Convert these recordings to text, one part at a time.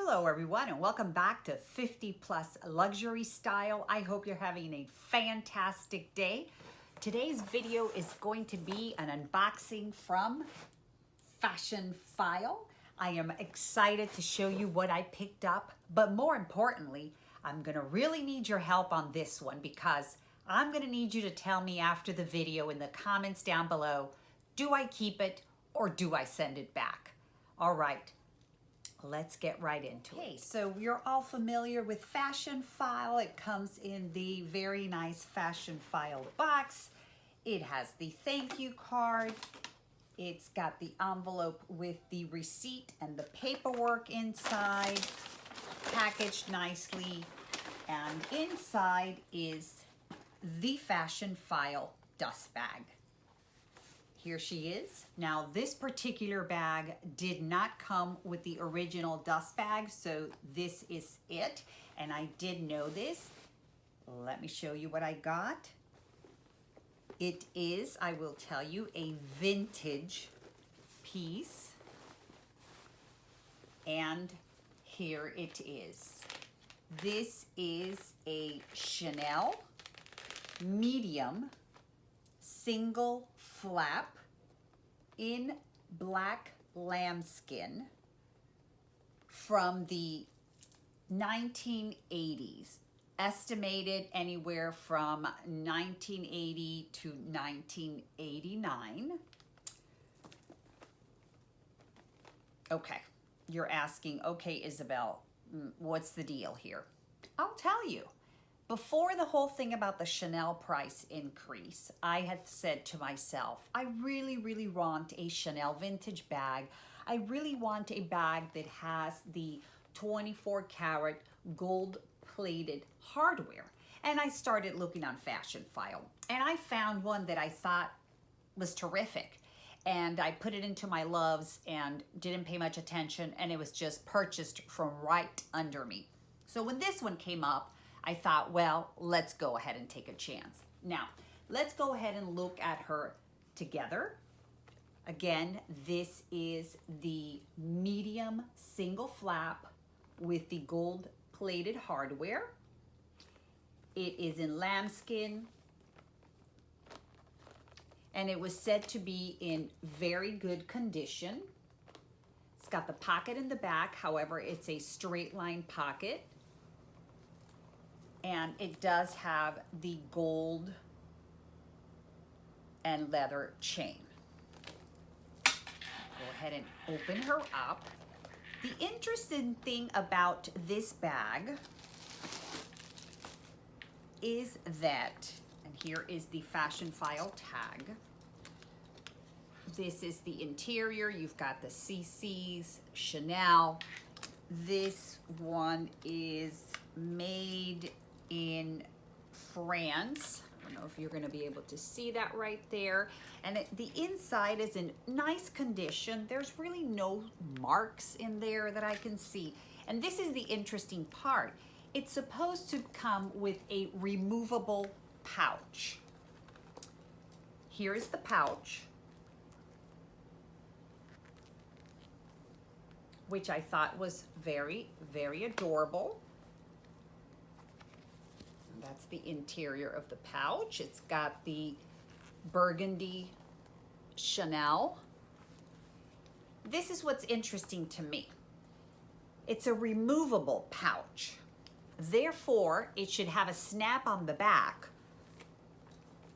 Hello everyone and welcome back to 50 Plus Luxury Style. I hope you're having a fantastic day. Today's video is going to be an unboxing from Fashionphile. I am excited to show you what I picked up, but more importantly, I'm gonna really need your help on this one because I'm gonna need you to tell me after the video in the comments down below, do I keep it or do I send it back? All right. Let's get right into it. Okay, so you're all familiar with Fashionphile. It comes in the very nice Fashionphile box. It has the thank you card. It's got the envelope with the receipt and the paperwork inside, packaged nicely. And inside is the Fashionphile dust bag. Here she is. Now this particular bag did not come with the original dust bag, so this is it. And I did know this. Let me show you what I got. It is, I will tell you, a vintage piece. And here it is. This is a Chanel medium single flap in black lambskin from the 1980s, estimated anywhere from 1980 to 1989. Okay, you're asking, okay, Isabel, what's the deal here? I'll tell you. Before the whole thing about the Chanel price increase, I had said to myself, I really want a Chanel vintage bag. I really want a bag that has the 24 karat gold plated hardware. And I started looking on Fashionphile and I found one that I thought was terrific. And I put it into my loves and didn't pay much attention, and it was just purchased from right under me. So when this one came up, I thought, well, let's go ahead and take a chance. Now, let's go ahead and look at her together. Again, this is the medium single flap with the gold plated hardware. It is in lambskin, and it was said to be in very good condition. It's got the pocket in the back, however, it's a straight line pocket. And it does have the gold and leather chain. Go ahead and open her up. The interesting thing about this bag is that, and here is the Fashionphile tag. This is the interior. You've got the CC's, Chanel. This one is made in France. I don't know if you're going to be able to see that right there. And the inside is in nice condition. There's really no marks in there that I can see. And this is the interesting part. It's supposed to come with a removable pouch. Here is the pouch, which I thought was very adorable. That's the interior of the pouch. It's got the burgundy Chanel. This is what's interesting to me. It's a removable pouch. Therefore, it should have a snap on the back,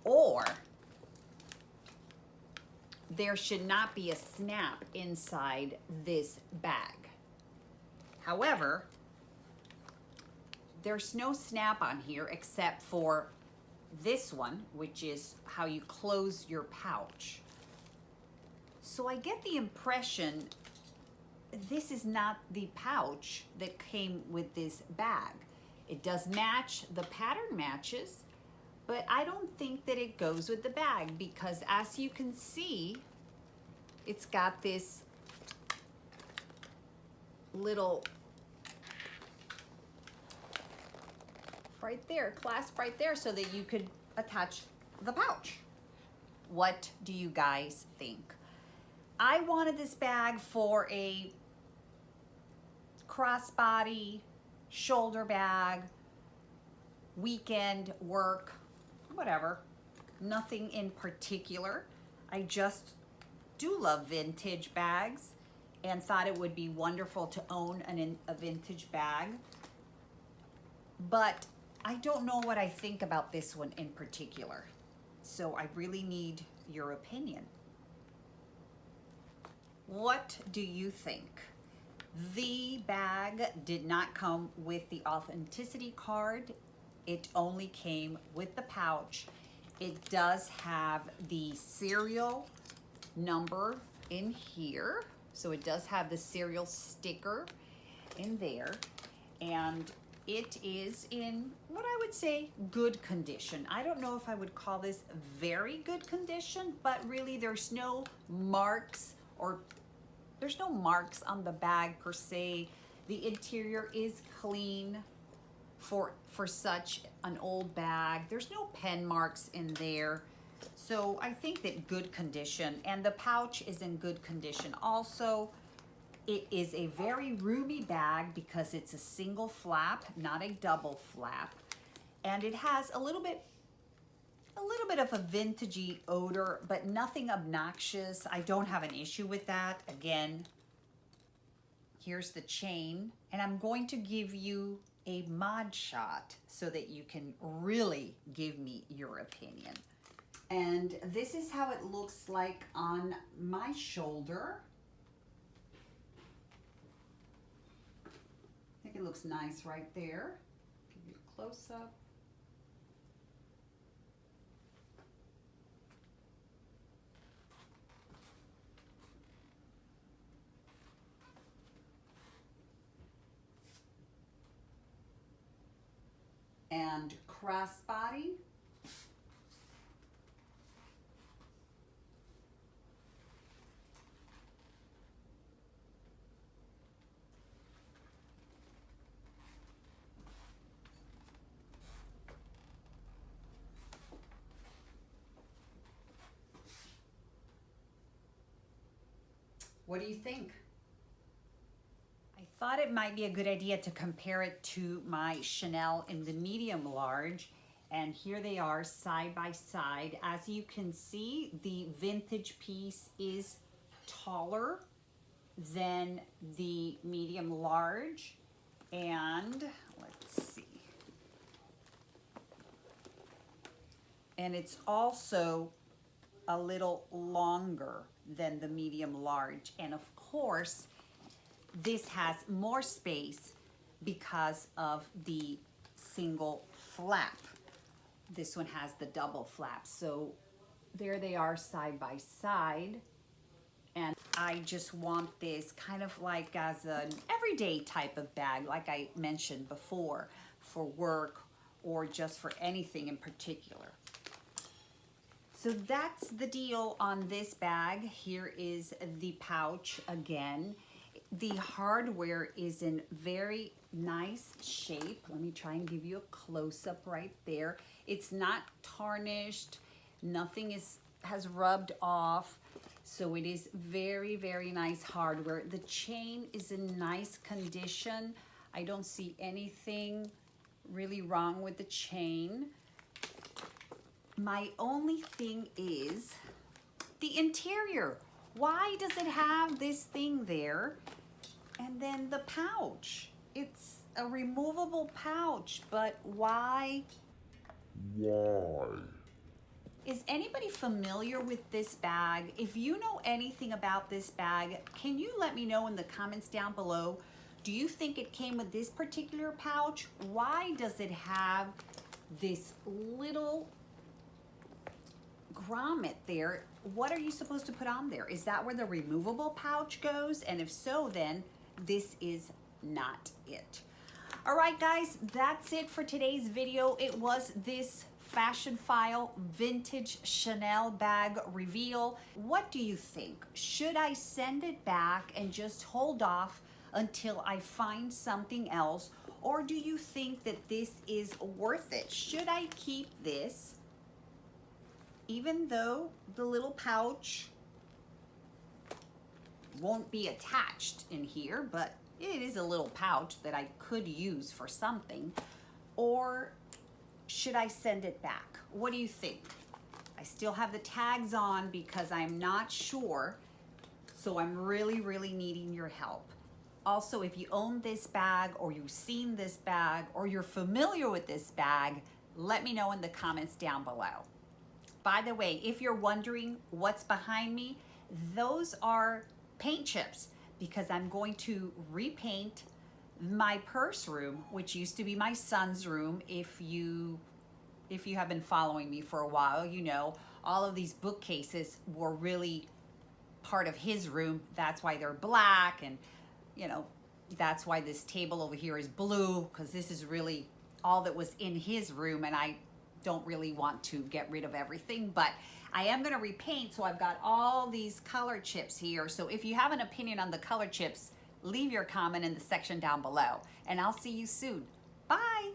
or there should not be a snap inside this bag. However, there's no snap on here except for this one, which is how you close your pouch. So I get the impression this is not the pouch that came with this bag. It does match, the pattern matches, but I don't think that it goes with the bag because as you can see, it's got this little right there, clasp right there so that you could attach the pouch. What do you guys think? I wanted this bag for a crossbody, shoulder bag, weekend work, whatever. Nothing in particular. I just do love vintage bags and thought it would be wonderful to own a vintage bag. But I don't know what I think about this one in particular. So I really need your opinion. What do you think? The bag did not come with the authenticity card. It only came with the pouch. It does have the serial number in here. So it does have the serial sticker in there. And it is in what I would say good condition. I don't know if I would call this very good condition, but really there's no marks on the bag per se. The interior is clean for such an old bag. There's no pen marks in there. So I think that good condition, and the pouch is in good condition also. It is a very roomy bag because it's a single flap, not a double flap. And it has a little bit of a vintagey odor, but nothing obnoxious. I don't have an issue with that. Again, here's the chain, and I'm going to give you a mod shot so that you can really give me your opinion. And this is how it looks like on my shoulder. I think it looks nice right there. Give you a close up. And crossbody. What do you think? I thought it might be a good idea to compare it to my Chanel in the medium large, and here they are side by side. As you can see, the vintage piece is taller than the medium large, and let's see. And it's also a little longer than the medium large, and of course this has more space because of the single flap. This one has the double flap. So there they are side by side, and I just want this kind of like as an everyday type of bag, like I mentioned before, for work or just for anything in particular. So that's the deal on this bag. Here is the pouch again. The hardware is in very nice shape. Let me try and give you a close-up right there. It's not tarnished. Nothing has rubbed off. So it is very, very nice hardware. The chain is in nice condition. I don't see anything really wrong with the chain. My only thing is the interior. Why does it have this thing there? And then the pouch. It's a removable pouch, but why? Why? Is anybody familiar with this bag? If you know anything about this bag, can you let me know in the comments down below? Do you think it came with this particular pouch? Why does it have this little grommet there? What are you supposed to put on there? Is that where the removable pouch goes? And if so, then this is not it. All right, guys, that's it for today's video. It was this Fashionphile vintage Chanel bag reveal. What do you think? Should I send it back and just hold off until I find something else? Or do you think that this is worth it? Should I keep this? Even though the little pouch won't be attached in here, but it is a little pouch that I could use for something. Or should I send it back? What do you think? I still have the tags on because I'm not sure. So I'm really, really needing your help. Also, if you own this bag or you've seen this bag or you're familiar with this bag, let me know in the comments down below. By the way, if you're wondering what's behind me, those are paint chips because I'm going to repaint my purse room, which used to be my son's room. If you have been following me for a while, you know all of these bookcases were really part of his room. That's why they're black, and you know, that's why this table over here is blue, because this is really all that was in his room, and I don't really want to get rid of everything, but I am going to repaint. So I've got all these color chips here. So if you have an opinion on the color chips, leave your comment in the section down below, and I'll see you soon. Bye.